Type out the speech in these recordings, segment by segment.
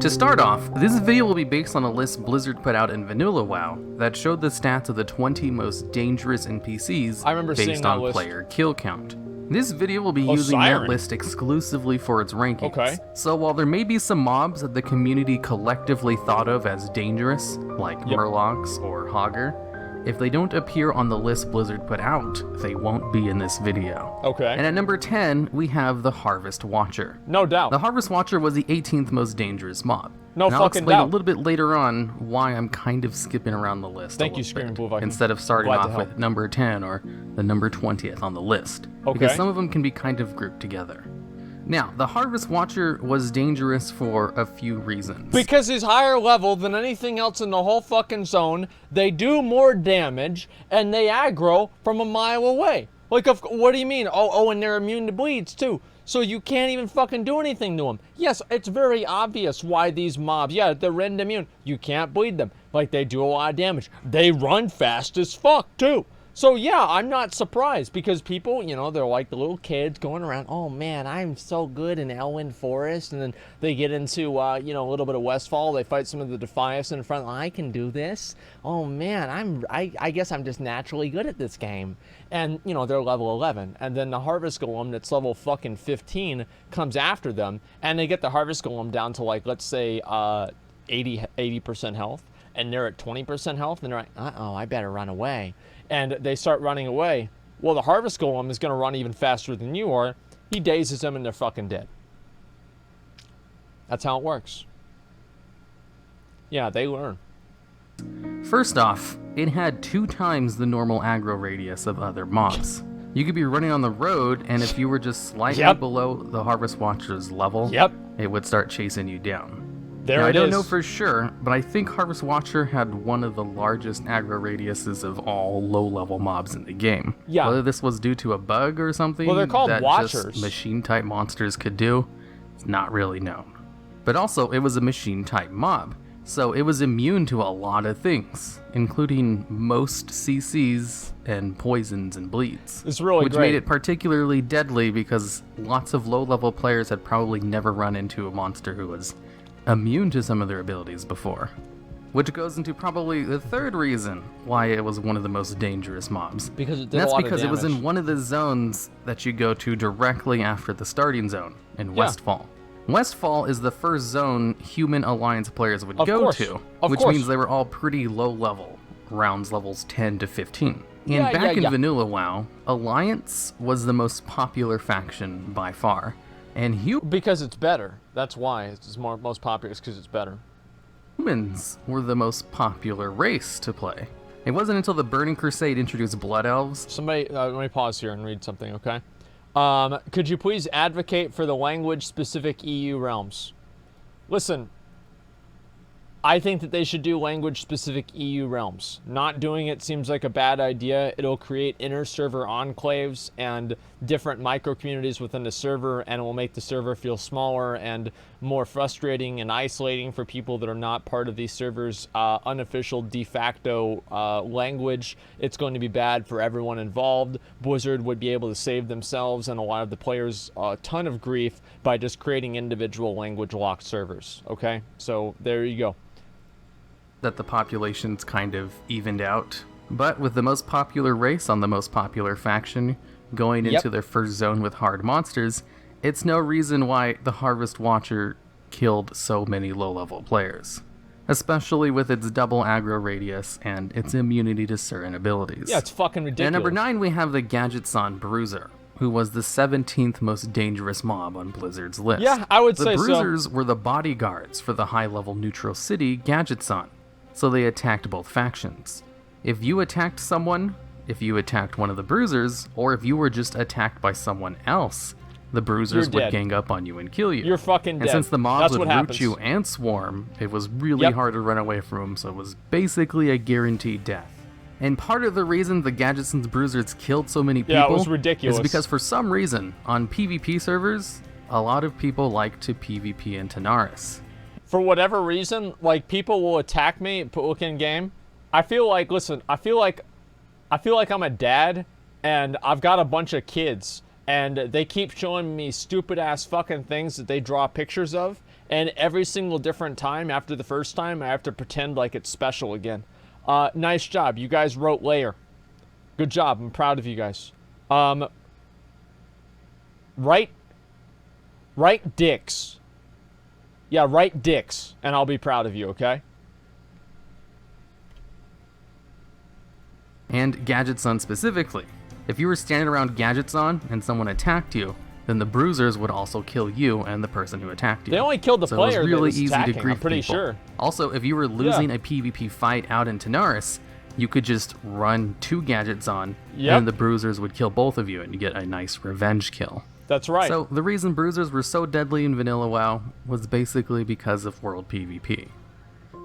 To start off, this video will be based on a list Blizzard put out in Vanilla WoW that showed the stats of the 20 most dangerous NPCs based on player kill count. This video will be using that list exclusively for its rankings. Okay. So while there may be some mobs that the community collectively thought of as dangerous, like Murlocs or Hogger, if they don't appear on the list Blizzard put out, they won't be in this video. Okay. And at number 10, we have the Harvest Watcher. No doubt. The Harvest Watcher was the 18th most dangerous mob. No and fucking doubt. I'll explain a little bit later on why I'm kind of skipping around the list. Thank you, Screaming Blue Viking. Instead of starting off with number 10 or the number 20th on the list. Okay. Because some of them can be kind of grouped together. Now, the Harvest Watcher was dangerous for a few reasons. Because he's higher level than anything else in the whole fucking zone, they do more damage, and they aggro from a mile away. Like, what do you mean? Oh, and they're immune to bleeds, too. So you can't even fucking do anything to them. Yes, it's very obvious why these mobs, they're rend immune. You can't bleed them. Like, they do a lot of damage. They run fast as fuck, too. So yeah, I'm not surprised because people, they're like the little kids going around, oh man, I'm so good in Elwyn Forest, and then they get into, a little bit of Westfall, they fight some of the Defiants in front, I can do this, oh man, I guess I'm just naturally good at this game, and, they're level 11, and then the Harvest Golem that's level fucking 15 comes after them, and they get the Harvest Golem down to like, let's say, 80% health, and they're at 20% health, and they're like, uh-oh, I better run away. And they start running away. Well, the Harvest Golem is going to run even faster than you are. He dazes them and they're fucking dead. That's how it works. Yeah, they learn. First off, it had 2 times the normal aggro radius of other mobs. You could be running on the road, and if you were just slightly below the Harvest Watcher's level, it would start chasing you down. Now, I don't know for sure, but I think Harvest Watcher had one of the largest aggro radiuses of all low-level mobs in the game. Yeah. Whether this was due to a bug or something they're called that Watchers. Just machine-type monsters could do, it's not really known. But also, it was a machine-type mob, so it was immune to a lot of things, including most CCs and poisons and bleeds. It's really which made it particularly deadly because lots of low-level players had probably never run into a monster who was immune to some of their abilities before. Which goes into probably the third reason why it was one of the most dangerous mobs. Because it did a lot of damage. That's because it was in one of the zones that you go to directly after the starting zone in Westfall. Westfall is the first zone human alliance players would go to, which means they were all pretty low level, rounds levels 10 to 15. And back in Vanilla WoW, Alliance was the most popular faction by far. And because it's better. That's why it's most popular. It's because it's better. Humans were the most popular race to play. It wasn't until the Burning Crusade introduced Blood Elves. Somebody, let me pause here and read something, okay? Could you please advocate for the language-specific EU realms? Listen, I think that they should do language-specific EU realms. Not doing it seems like a bad idea. It'll create inter-server enclaves and different micro-communities within the server, and it will make the server feel smaller and more frustrating and isolating for people that are not part of these servers' unofficial de facto language. It's going to be bad for everyone involved. Blizzard would be able to save themselves and a lot of the players a ton of grief by just creating individual language-locked servers, okay? So there you go. That the population's kind of evened out. But with the most popular race on the most popular faction going into their first zone with hard monsters, it's no reason why the Harvest Watcher killed so many low-level players. Especially with its double aggro radius and its immunity to certain abilities. Yeah, it's fucking ridiculous. And at number 9 we have the Gadgetson Bruiser, who was the 17th most dangerous mob on Blizzard's list. Yeah, I would say so. The Bruisers were the bodyguards for the high-level neutral city, Gadgetson. So they attacked both factions. If you attacked someone, if you attacked one of the Bruisers, or if you were just attacked by someone else, the Bruisers would gang up on you and kill you. You're fucking dead. And since the mobs would root you and swarm, it was really hard to run away from them, so it was basically a guaranteed death. And part of the reason the Gadgetson's Bruisers killed so many people it was ridiculous. is because for some reason, on PvP servers, a lot of people like to PvP in Tanaris. For whatever reason, like, people will attack me, look in game. I feel like, listen, I feel like I'm a dad, and I've got a bunch of kids, and they keep showing me stupid-ass fucking things that they draw pictures of, And every single different time after the first time, I have to pretend like it's special again. Nice job. You guys wrote layer. Good job. I'm proud of you guys. Write dicks. Yeah, write dicks, and I'll be proud of you, okay? And Gadgets On specifically. If you were standing around Gadgets On and someone attacked you, then the bruisers would also kill you and the person who attacked you. They only killed the player it was really that was easy attacking, to grief I'm pretty people. sure. Also, if you were losing a PvP fight out in Tanaris, you could just run 2 Gadgets On, and the bruisers would kill both of you, and you get a nice revenge kill. That's right. So the reason bruisers were so deadly in Vanilla WoW was basically because of World PvP.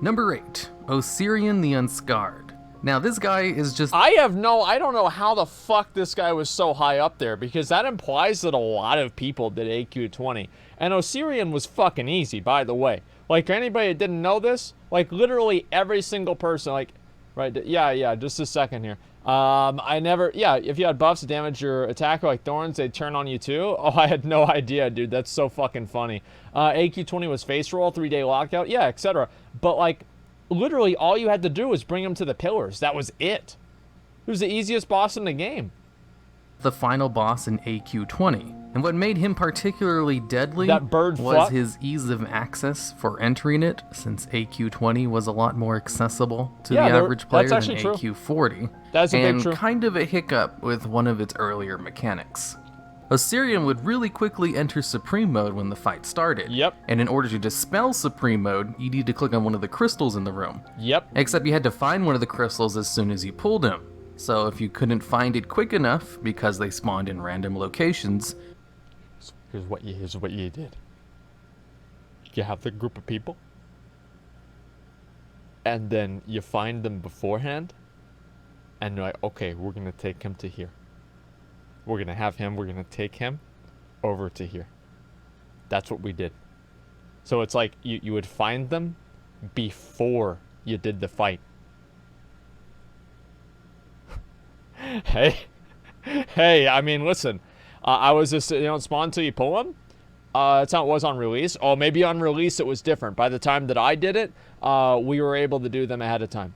Number 8, Osirian the Unscarred. Now this guy is just... I don't know how the fuck this guy was so high up there, because that implies that a lot of people did AQ 20. And Osirian was fucking easy, by the way. Like, anybody that didn't know this, like, literally every single person, like, right, yeah, just a second here. If you had buffs to damage your attacker like thorns, they'd turn on you too. Oh, I had no idea, dude. That's so fucking funny. AQ 20 was face roll, 3-day lockout, yeah, etc. But, like, literally all you had to do was bring him to the pillars. That was it. It was the easiest boss in the game. The final boss in AQ 20. And what made him particularly deadly was his ease of access for entering it, since AQ 20 was a lot more accessible to the average player than AQ 40. That's a big and true. Kind of a hiccup with one of its earlier mechanics. Osirian would really quickly enter Supreme Mode when the fight started. Yep. And in order to dispel Supreme Mode, you need to click on one of the crystals in the room. Yep. Except you had to find one of the crystals as soon as you pulled him. So if you couldn't find it quick enough, because they spawned in random locations... Here's what you did. You have the group of people, and then you find them beforehand, and you're like, okay, we're going to take him to here. We're going to take him over to here. That's what we did. So it's like you would find them before you did the fight. Hey, I mean, listen, I was just, spawn until you pull him. That's how it was on release. Oh, maybe on release it was different. By the time that I did it, we were able to do them ahead of time.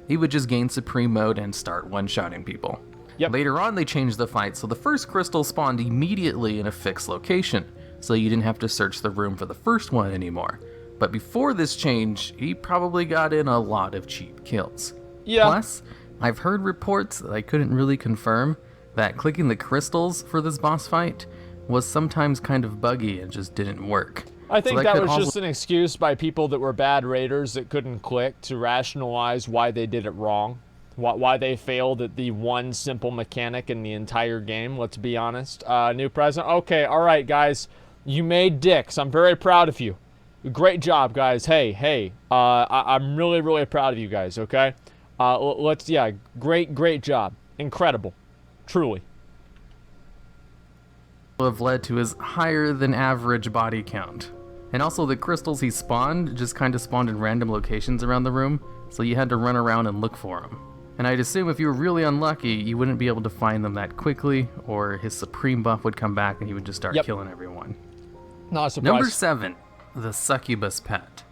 He would just gain Supreme Mode and start one-shotting people. Yep. Later on, they changed the fight, so the first crystal spawned immediately in a fixed location, so you didn't have to search the room for the first one anymore. But before this change, he probably got in a lot of cheap kills. Yeah. Plus, I've heard reports that I couldn't really confirm that clicking the crystals for this boss fight was sometimes kind of buggy and just didn't work. I think that was just an excuse by people that were bad raiders that couldn't click to rationalize why they did it wrong. Why they failed at the one simple mechanic in the entire game, let's be honest. New president? Okay, alright guys. You made dicks. I'm very proud of you. Great job, guys. Hey. I'm really, really proud of you guys, okay? Great job. Incredible. Truly. Have led to his higher than average body count. And also the crystals he spawned just kind of spawned in random locations around the room, so you had to run around and look for them. And I'd assume if you were really unlucky, you wouldn't be able to find them that quickly, or his supreme buff would come back and he would just start killing everyone. Not a surprise. Number 7, the succubus pet.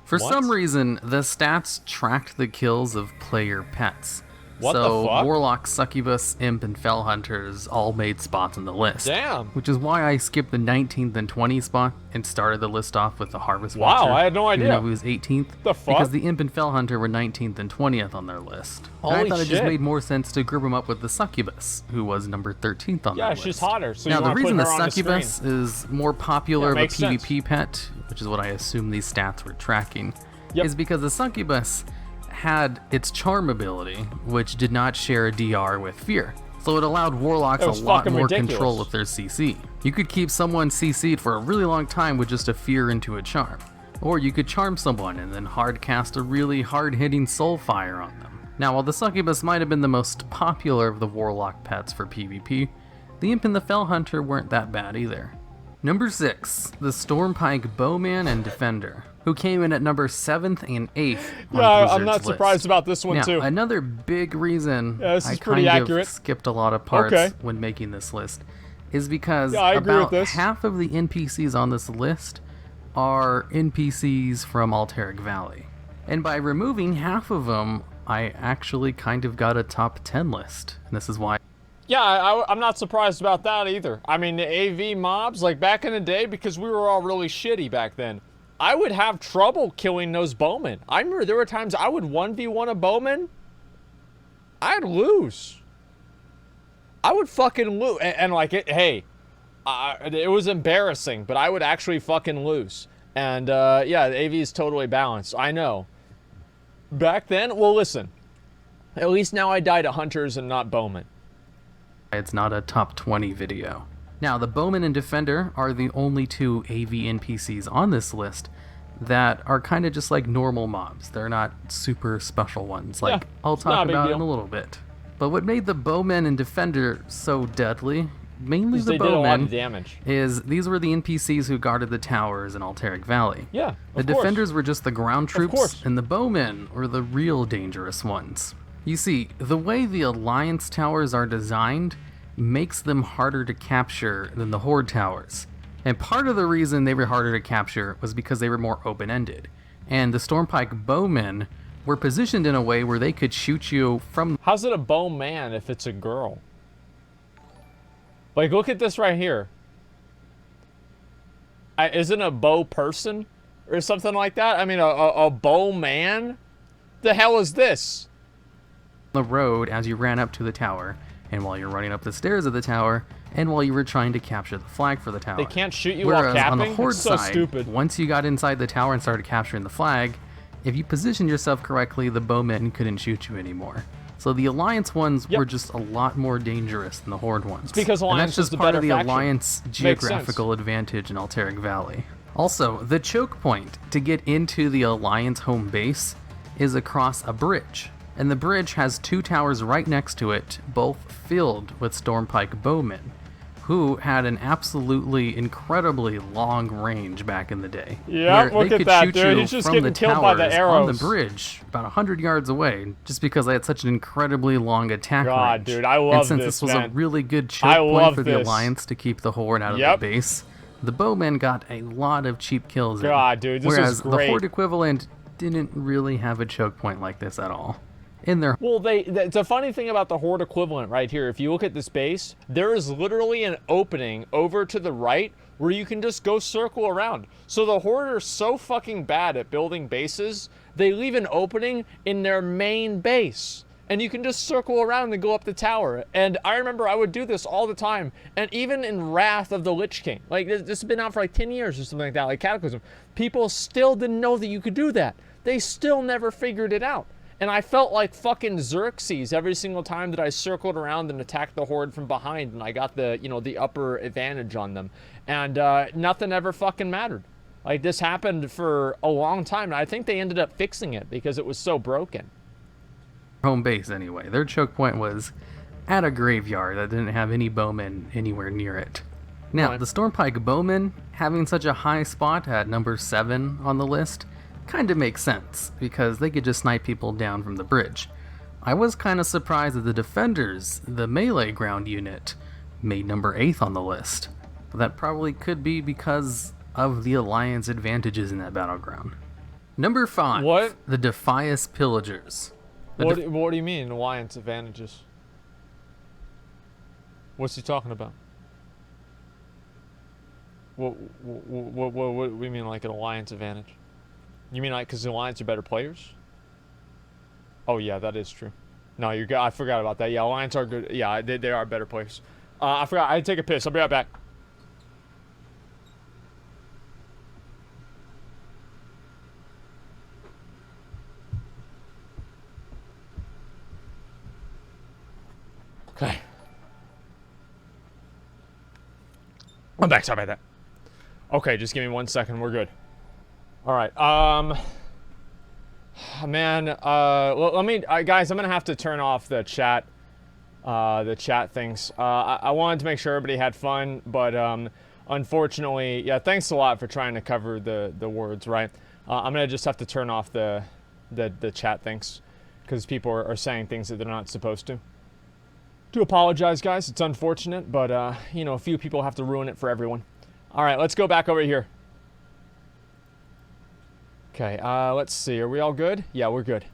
For some reason, the stats tracked the kills of player pets. What the fuck? Warlock, Succubus, Imp, and Fell Hunters all made spots on the list. Damn. Which is why I skipped the 19th and 20th spot and started the list off with the Harvest Watcher. Wow, I had no idea. Even though he was 18th. The fuck? Because the Imp and Fell Hunter were 19th and 20th on their list. Holy and I thought shit. it just made more sense to group him up with the Succubus, who was number 13th on that list. Yeah, she's hotter, so now, you the want to reason put the her on the Succubus screen. is more popular of a makes sense. PvP pet, which is what I assume these stats were tracking, is because the Succubus had its charm ability, which did not share a DR with fear. So it allowed warlocks a lot more control of their CC. You could keep someone CC'd for a really long time with just a fear into a charm. Or you could charm someone and then hard cast a really hard-hitting soul fire on them. Now, while the Succubus might have been the most popular of the warlock pets for PvP, the Imp and the Fell Hunter weren't that bad either. Number 6, the Stormpike Bowman and Defender, who came in at number 7th and 8th on Blizzard's I'm not surprised list. about this one Now, too. Another big reason this is I pretty kind accurate. of skipped a lot of parts when making this list is because I agree with about this. half of the NPCs on this list are NPCs from Alteric Valley. And by removing half of them, I actually kind of got a top 10 list. And this is why. Yeah, I'm not surprised about that either. I mean, the AV mobs, like back in the day, because we were all really shitty back then, I would have trouble killing those bowmen. I remember there were times I would 1v1 a bowman, I'd lose. I would fucking lose. And like, it was embarrassing, but I would actually fucking lose. And yeah, the AV is totally balanced. I know. Back then, well, listen. At least now I die to hunters and not bowmen. It's not a top 20 video. Now, the Bowman and Defender are the only two AV NPCs on this list that are kind of just like normal mobs. They're not super special ones, like I'll talk about in a little bit. But what made the Bowman and Defender so deadly, mainly the Bowman, did a lot of damage, is these were the NPCs who guarded the towers in Alteric Valley. Yeah, the Defenders were just the ground troops, and the Bowmen were the real dangerous ones. You see, the way the Alliance towers are designed makes them harder to capture than the Horde towers. And part of the reason they were harder to capture was because they were more open-ended. And the Stormpike Bowmen were positioned in a way where they could shoot you from... How's it a bowman if it's a girl? Like, look at this right here. Isn't a bow person? Or something like that? I mean, a bowman? The hell is this? The road as you ran up to the tower, and while you're running up the stairs of the tower, and while you were trying to capture the flag for the tower. They can't shoot you while capping? On the Horde so side, stupid. Once you got inside the tower and started capturing the flag, if you positioned yourself correctly, the bowmen couldn't shoot you anymore. So the Alliance ones were just a lot more dangerous than the Horde ones. It's because Alliance and that's just part of the faction. Alliance geographical advantage in Alteric Valley. Also, the choke point to get into the Alliance home base is across a bridge. And the bridge has two towers right next to it, both filled with Stormpike bowmen, who had an absolutely incredibly long range back in the day. Yeah, look at that, dude. He's just getting killed by the arrows. On the bridge, about 100 yards away, just because they had such an incredibly long attack range. God, dude, I love this, And since this was man. a really good choke point for the Alliance to keep the Horde out of the base, the bowmen got a lot of cheap kills God, dude, this whereas is great. The Horde equivalent didn't really have a choke point like this at all. Well, it's a funny thing about the Horde equivalent right here. If you look at this base, there is literally an opening over to the right where you can just go circle around. So the Horde are so fucking bad at building bases, they leave an opening in their main base. And you can just circle around and go up the tower. And I remember I would do this all the time. And even in Wrath of the Lich King, like this has been out for like 10 years or something like that, like Cataclysm, people still didn't know that you could do that. They still never figured it out. And I felt like fucking Xerxes every single time that I circled around and attacked the Horde from behind, and I got the, you know, the upper advantage on them. And nothing ever fucking mattered. Like, this happened for a long time, and I think they ended up fixing it because it was so broken. Home base, anyway. Their choke point was at a graveyard that didn't have any bowmen anywhere near it. Now, the Stormpike bowmen having such a high spot at number 7 on the list kind of makes sense, because they could just snipe people down from the bridge. I was kind of surprised that the Defenders, the melee ground unit, made number 8 on the list. But that probably could be because of the Alliance advantages in that battleground. Number 5. What? The Defias Pillagers. What do you mean, Alliance advantages? What's he talking about? What do you mean, like an Alliance advantage? You mean like because the Alliance are better players? Oh yeah, that is true. No, I forgot about that. Yeah, Alliance are good. Yeah, they are better players. I forgot. I had to take a piss. I'll be right back. Okay. I'm back. Sorry about that. Okay, just give me 1 second. We're good. All right. Man. Well, let me, guys. I'm gonna have to turn off the chat things. I wanted to make sure everybody had fun, but unfortunately, yeah. Thanks a lot for trying to cover the words, right? I'm gonna just have to turn off the chat things because people are saying things that they're not supposed to. Do apologize, guys. It's unfortunate, but you know, a few people have to ruin it for everyone. All right, let's go back over here. Okay, let's see. Are we all good? Yeah, we're good.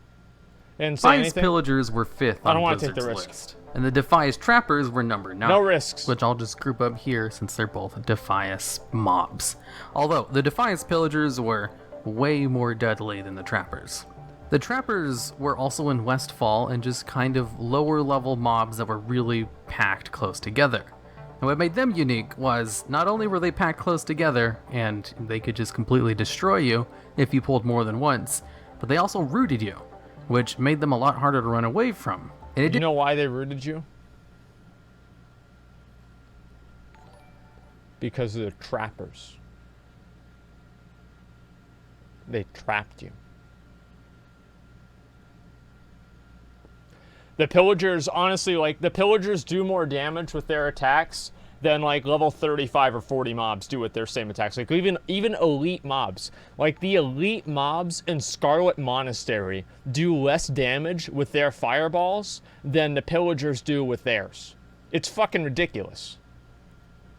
And say Defias anything? Pillagers were 5th on take the Blizzard's risk. list. And the Defias Trappers were number 9. No risks. Which I'll just group up here since they're both Defias mobs. Although, the Defias Pillagers were way more deadly than the Trappers. The Trappers were also in Westfall and just kind of lower level mobs that were really packed close together. And what made them unique was not only were they packed close together and they could just completely destroy you if you pulled more than once, but they also rooted you, which made them a lot harder to run away from. And you know why they rooted you? Because of the Trappers. They trapped you. The Pillagers, honestly, like, the Pillagers do more damage with their attacks than, like, level 35 or 40 mobs do with their same attacks. Like, even elite mobs. Like, the elite mobs in Scarlet Monastery do less damage with their fireballs than the Pillagers do with theirs. It's fucking ridiculous.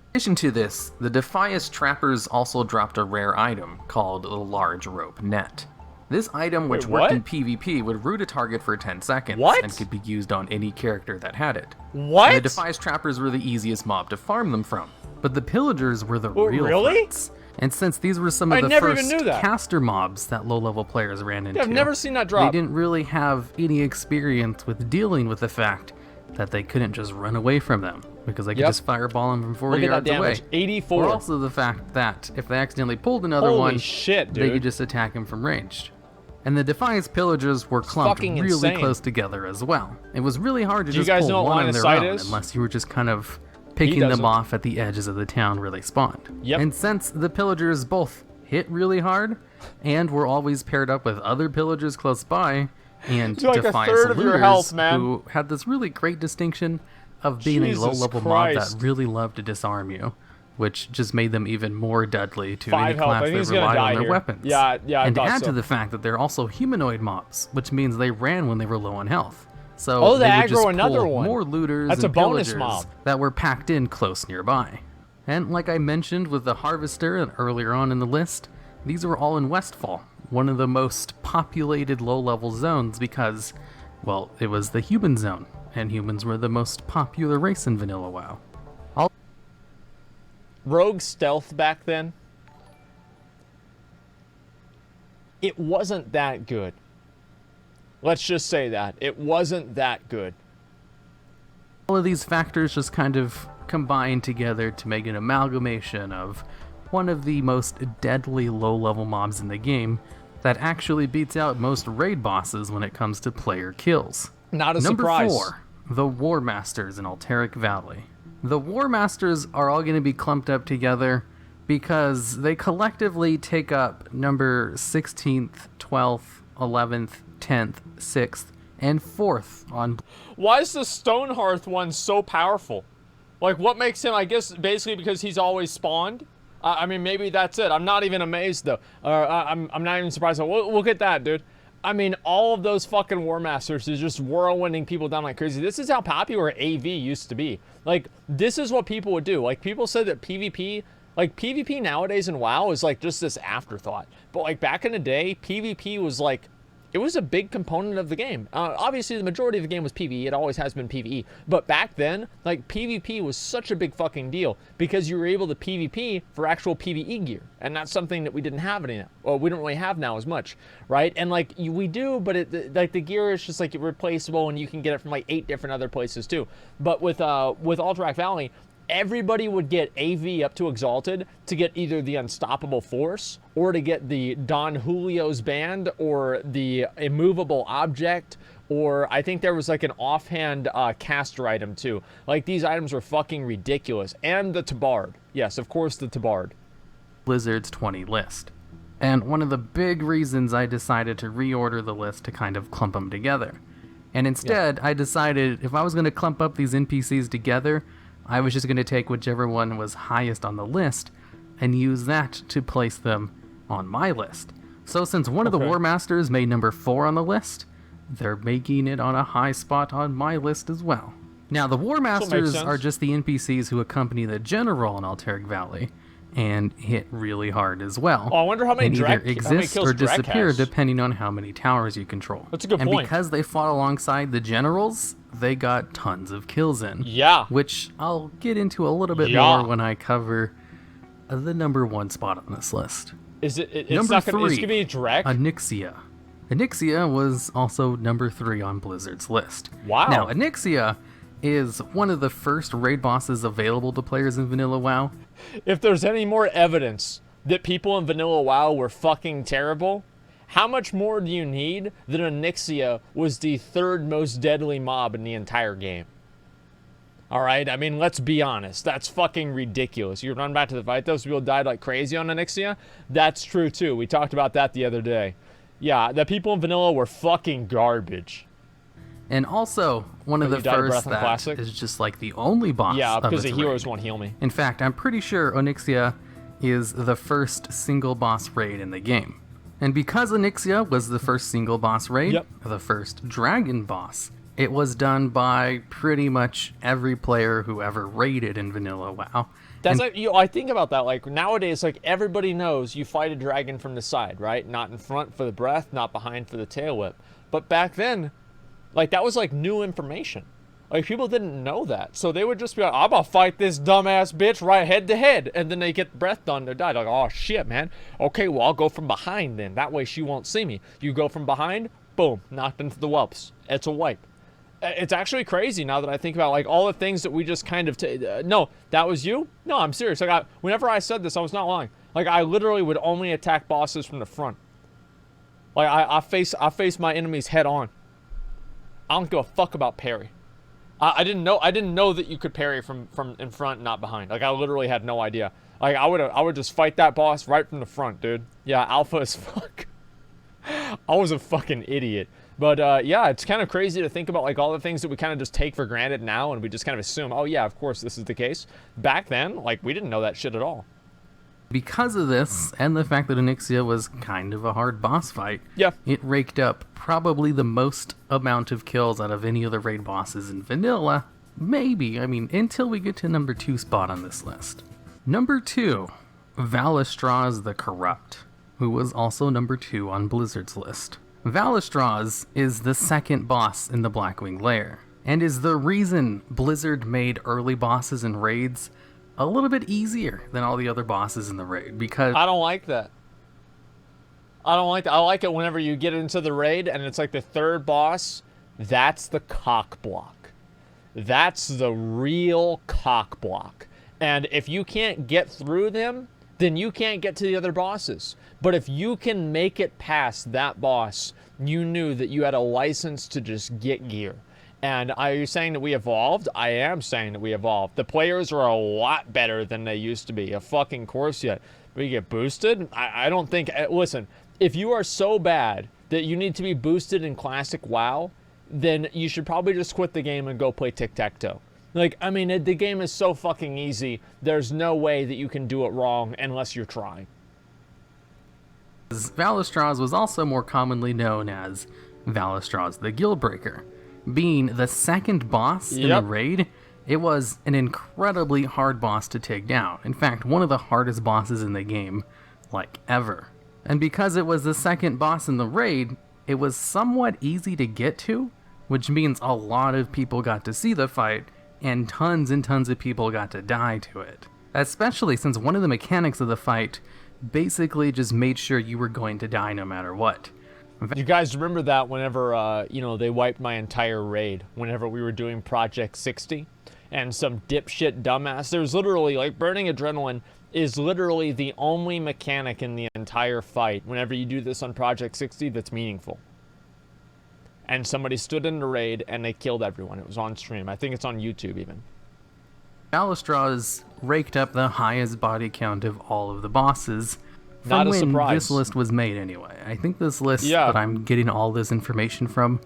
In addition to this, the Defias Trappers also dropped a rare item called the Large Rope Net. This item, which worked in PvP, would root a target for 10 seconds and could be used on any character that had it. What? And the Defias Trappers were the easiest mob to farm them from, but the Pillagers were the real threats. And since these were some of the first caster mobs that low-level players ran into, I've never seen that drop. They didn't really have any experience with dealing with the fact that they couldn't just run away from them, because they could just fireball them from 40 yards away. 84. Or also the fact that if they accidentally pulled another one, shit, dude. they could just attack him from ranged. And the Defias Pillagers were clumped really close together as well. It was really hard to just pull one on their own unless you were just kind of picking them off at the edges of the town where they spawned. And since the Pillagers both hit really hard and were always paired up with other Pillagers close by, and Defias looters who had this really great distinction of being a low-level mob that really loved to disarm you, which just made them even more deadly to any class that relied on their weapons. And to add to the fact that they're also humanoid mobs, which means they ran when they were low on health. So they would just pull more looters and pillagers that were packed in close nearby. And like I mentioned with the Harvester and earlier on in the list, these were all in Westfall, one of the most populated low-level zones because, well, it was the human zone, and humans were the most popular race in vanilla WoW. Rogue stealth back then, it wasn't that good. Let's just say that. It wasn't that good. All of these factors just kind of combined together to make an amalgamation of one of the most deadly low-level mobs in the game that actually beats out most raid bosses when it comes to player kills. Not a surprise. Number 4, the War Masters in Alteric Valley. The War Masters are all going to be clumped up together because they collectively take up number 16th, 12th, 11th, 10th, 6th, and 4th on... Why is the Stonehearth one so powerful? Like, what makes him, I guess, basically because he's always spawned? I mean, maybe that's it. I'm not even amazed, though. I'm not even surprised. Look at that, dude. I mean, all of those fucking War Masters is just whirlwinding people down like crazy. This is how popular AV used to be. Like, this is what people would do. Like, people said that PvP, like, PvP nowadays in WoW is, like, just this afterthought. But, like, back in the day, PvP was, like, it was a big component of the game. Obviously, the majority of the game was PvE. It always has been PvE. But back then, like, PvP was such a big fucking deal because you were able to PvP for actual PvE gear. And that's something that we didn't have any now. Well, we don't really have now as much, right? And, like, we do, but, like, the gear is just, like, replaceable and you can get it from, like, 8 different other places, too. But with Alterac Valley, everybody would get AV up to Exalted to get either the Unstoppable Force or to get the Don Julio's Band or the Immovable Object, or I think there was like an offhand caster item too. Like, these items were fucking ridiculous. And the Tabard. Yes, of course, the Tabard. Blizzard's 20 list. And one of the big reasons I decided to reorder the list to kind of clump them together. And instead, I decided if I was going to clump up these NPCs together, I was just going to take whichever one was highest on the list and use that to place them on my list. So since one of the War Masters made number 4 on the list, they're making it on a high spot on my list as well. Now, the War Masters are just the NPCs who accompany the General in Alteric Valley, and hit really hard as well. Oh, I wonder how many and Drek, either exist how many kills or disappear has. depending on how many towers you control. That's a good point. And because they fought alongside the generals, they got tons of kills in. Yeah. Which I'll get into a little bit more when I cover the number 1 spot on this list. Is it's number not gonna, 3, it's gonna be Drek? Onyxia. Onyxia was also number 3 on Blizzard's list. Wow. Now, Onyxia is one of the first raid bosses available to players in Vanilla WoW. If there's any more evidence that people in Vanilla WoW were fucking terrible, how much more do you need that Onyxia was the 3rd most deadly mob in the entire game? Alright, I mean, let's be honest. That's fucking ridiculous. You run back to the fight, those people died like crazy on Onyxia? That's true too. We talked about that the other day. Yeah, the people in Vanilla were fucking garbage. And also, one of the first that is just like the only boss. Yeah, because the heroes raid. won't heal me. In fact, I'm pretty sure Onyxia is the first single boss raid in the game. And because Onyxia was the first single boss raid, the first dragon boss, it was done by pretty much every player who ever raided in Vanilla WoW. That's like, I think about that. Like nowadays, like everybody knows you fight a dragon from the side, right? Not in front for the breath, not behind for the tail whip. But back then, like that was like new information. Like people didn't know that, so they would just be like, "I'm gonna fight this dumbass bitch right head to head," and then they get the breath done, they die. Like, "Oh shit, man. Okay, well I'll go from behind then. That way she won't see me." You go from behind, boom, knocked into the whelps. It's a wipe. It's actually crazy now that I think about like all the things that we just kind of no, that was you? No, I'm serious. Like whenever I said this, I was not lying. Like I literally would only attack bosses from the front. Like I face my enemies head on. I don't give a fuck about parry. I didn't know that you could parry from in front, not behind. Like I literally had no idea. Like I would just fight that boss right from the front, dude. Yeah, alpha as fuck. I was a fucking idiot. But yeah, it's kind of crazy to think about like all the things that we kind of just take for granted now, and we just kind of assume, oh yeah, of course this is the case. Back then, like we didn't know that shit at all. Because of this, and the fact that Onyxia was kind of a hard boss fight, it raked up probably the most amount of kills out of any of the raid bosses in Vanilla. Maybe, I mean, until we get to number 2 spot on this list. Number 2, Valistraz the Corrupt, who was also number 2 on Blizzard's list. Valistraz is the second boss in the Blackwing lair, and is the reason Blizzard made early bosses in raids a little bit easier than all the other bosses in the raid, because I don't like that. I don't like that. I like it whenever you get into the raid and it's like the 3rd boss, that's the cock block. That's the real cock block. And if you can't get through them, then you can't get to the other bosses. But if you can make it past that boss, you knew that you had a license to just get gear. And are you saying that we evolved? I am saying that we evolved. The players are a lot better than they used to be. Of fucking course yet. We get boosted? I don't think... Listen, if you are so bad that you need to be boosted in Classic WoW, then you should probably just quit the game and go play tic-tac-toe. Like, I mean, the game is so fucking easy. There's no way that you can do it wrong unless you're trying. Valistraz was also more commonly known as Valistraz the Guildbreaker. Being the second boss in the raid, it was an incredibly hard boss to take down. In fact, one of the hardest bosses in the game, like, ever. And because it was the second boss in the raid, it was somewhat easy to get to, which means a lot of people got to see the fight, and tons of people got to die to it. Especially since one of the mechanics of the fight basically just made sure you were going to die no matter what. You guys remember that whenever, you know, they wiped my entire raid, whenever we were doing Project 60, and some dipshit dumbass, there's literally, like, Burning Adrenaline is literally the only mechanic in the entire fight, whenever you do this on Project 60, that's meaningful. And somebody stood in the raid, and they killed everyone. It was on stream. I think it's on YouTube, even. Valistraz raked up the highest body count of all of the bosses. Not a surprise. This list was made anyway. I think this list that I'm getting all this information from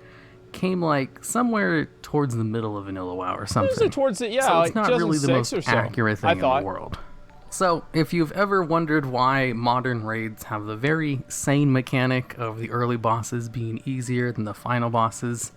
came like somewhere towards the middle of Vanilla WoW or something. It was towards it, yeah, so like it's not really the most accurate thing in the world. So if you've ever wondered why modern raids have the very sane mechanic of the early bosses being easier than the final bosses,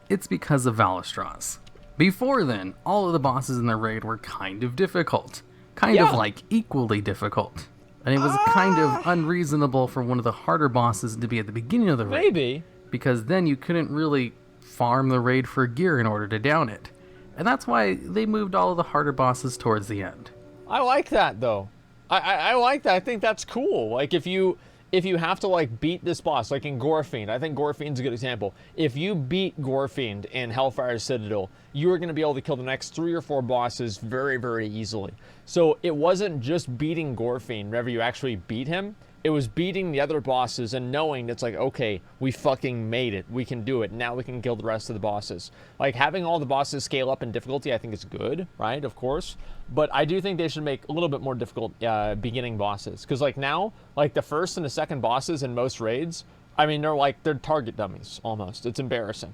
it's because of Valistraz. Before then, all of the bosses in the raid were kind of difficult. kind of like equally difficult. And it was kind of unreasonable for one of the harder bosses to be at the beginning of the raid. Maybe. Because then you couldn't really farm the raid for gear in order to down it. And that's why they moved all of the harder bosses towards the end. I like that, though. I like that. I think that's cool. Like, if you have to, like, beat this boss, like in Gorefiend, I think Gorefiend's a good example. If you beat Gorefiend in Hellfire Citadel, you are going to be able to kill the next 3 or 4 bosses very, very easily. So it wasn't just beating Gorefiend whenever you actually beat him. It was beating the other bosses and knowing it's like, okay, we fucking made it. We can do it. Now we can kill the rest of the bosses. Like, having all the bosses scale up in difficulty, I think is good, right? Of course. But I do think they should make a little bit more difficult beginning bosses. Because, like, now, like, the first and the second bosses in most raids, I mean, they're target dummies, almost. It's embarrassing.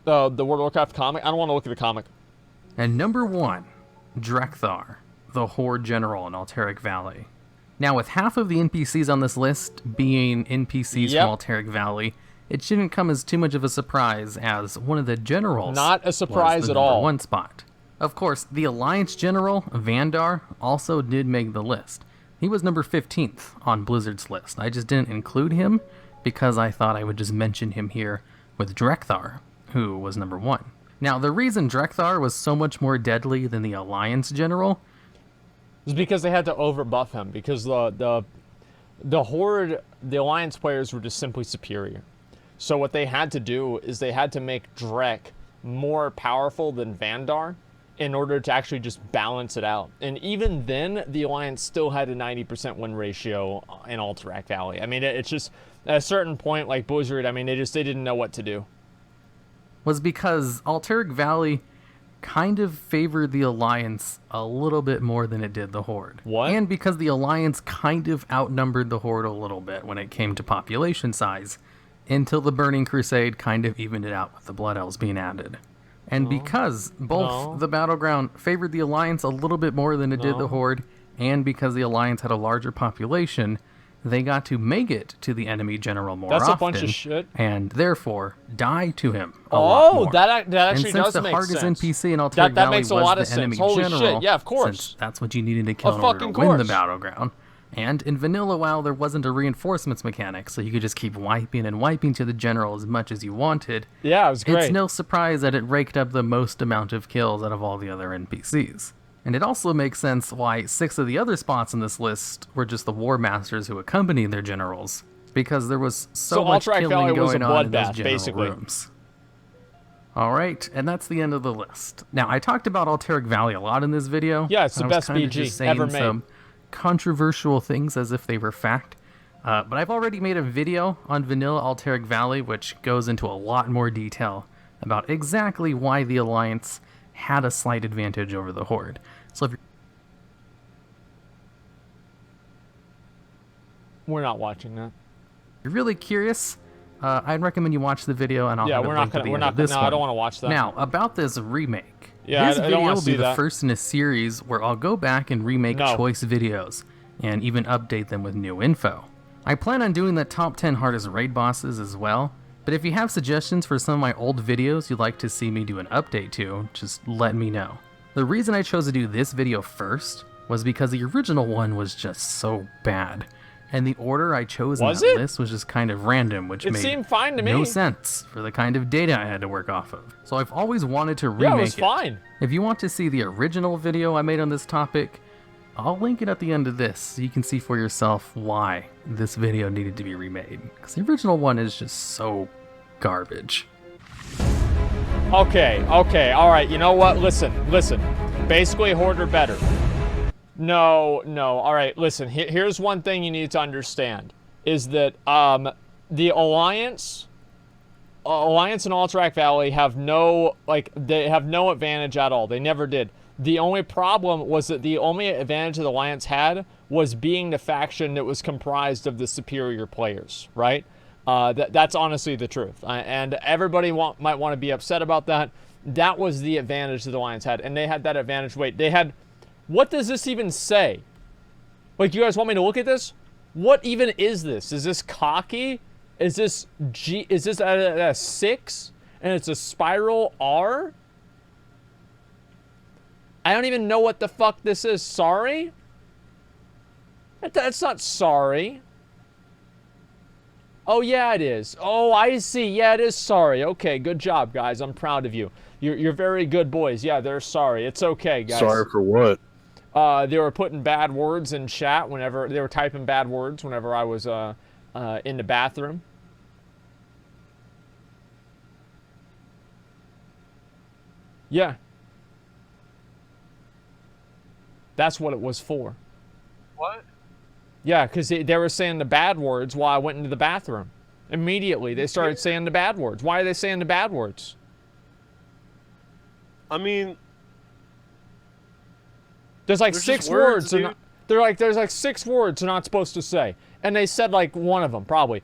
The World of Warcraft comic, I don't want to look at the comic. And number 1, Drekthar, the Horde General in Alteric Valley. Now, with half of the NPCs on this list being NPCs from Alteric Valley, it shouldn't come as too much of a surprise as one of the generals Not a surprise was the at all. number 1 spot. Of course, the Alliance General, Vandar, also did make the list. He was number 15th on Blizzard's list. I just didn't include him because I thought I would just mention him here with Drekthar, who was number 1. Now, the reason Drekthar was so much more deadly than the Alliance General is because they had to overbuff him, because the Horde, the Alliance players were just simply superior. So what they had to do is they had to make Drek more powerful than Vandar in order to actually just balance it out. And even then, the Alliance still had a 90% win ratio in Alterac Valley. I mean, it's just, at a certain point, like Blizzard, I mean, they didn't know what to do. Was because Alteric Valley kind of favored the Alliance a little bit more than it did the Horde. What? And because the Alliance kind of outnumbered the Horde a little bit when it came to population size, until the Burning Crusade kind of evened it out with the Blood Elves being added. And because both the Battleground favored the Alliance a little bit more than it did the Horde, and because the Alliance had a larger population, they got to make it to the enemy general more often. That's a bunch of shit. And therefore, die to him a lot more. That actually does make sense. And since the hardest NPC in Alteric Valley was the enemy general, shit. Yeah, of course. Since that's what you needed to kill in order to win the Battleground. And in vanilla WoW, there wasn't a reinforcements mechanic, so you could just keep wiping and wiping to the general as much as you wanted. Yeah, it was great. It's no surprise that it raked up the most amount of kills out of all the other NPCs. And it also makes sense why 6 of the other spots on this list were just the War Masters who accompanied their generals, because there was so much killing going on in those general rooms. Alright, and that's the end of the list. Now, I talked about Alteric Valley a lot in this video. Yeah, it's the best BG ever made. Some controversial things as if they were fact. But I've already made a video on vanilla Alteric Valley, which goes into a lot more detail about exactly why the Alliance had a slight advantage over the Horde. So if we're not watching that. you're really curious, I'd recommend you watch the video, and I'll have a link to the end of this one. I don't want to watch that. Now, about this remake. Yeah, this I video don't want will to be see the that. first in a series where I'll go back and remake choice videos, and even update them with new info. I plan on doing the top 10 hardest raid bosses as well, but if you have suggestions for some of my old videos you'd like to see me do an update to, just let me know. The reason I chose to do this video first was because the original one was just so bad, and the order I chose in that list was just kind of random, which made seemed fine to me. no sense for the kind of data I had to work off of. So I've always wanted to remake it. Yeah, it was fine. If you want to see the original video I made on this topic, I'll link it at the end of this so you can see for yourself why this video needed to be remade. Because the original one is just so garbage. Okay, alright, you know what? Listen. Basically, Horde are better. No, alright, listen. Here's one thing you need to understand. Is that, the Alliance and Alterac Valley have no advantage at all. They never did. The only problem was that the only advantage the Alliance had was being the faction that was comprised of the superior players, right? That's honestly the truth. And everybody might want to be upset about that. That was the advantage that the Alliance had. And they had that advantage. Wait, they had... What does this even say? Like, you guys want me to look at this? What even is this? Is this cocky? Is this a 6? And it's a spiral R? I don't even know what the fuck this is. Sorry? That's not sorry. Oh, yeah, it is. Oh, I see. Yeah, it is sorry. Okay, good job, guys. I'm proud of you. You're very good boys. Yeah, they're sorry. It's okay, guys. Sorry for what? They were putting bad words in chat whenever... They were typing bad words whenever I was in the bathroom. Yeah. That's what it was for. What? Yeah, because they were saying the bad words while I went into the bathroom. Immediately, they started saying the bad words. Why are they saying the bad words? I mean... There's like 6 words. There's like 6 words they're not supposed to say. And they said like one of them, probably.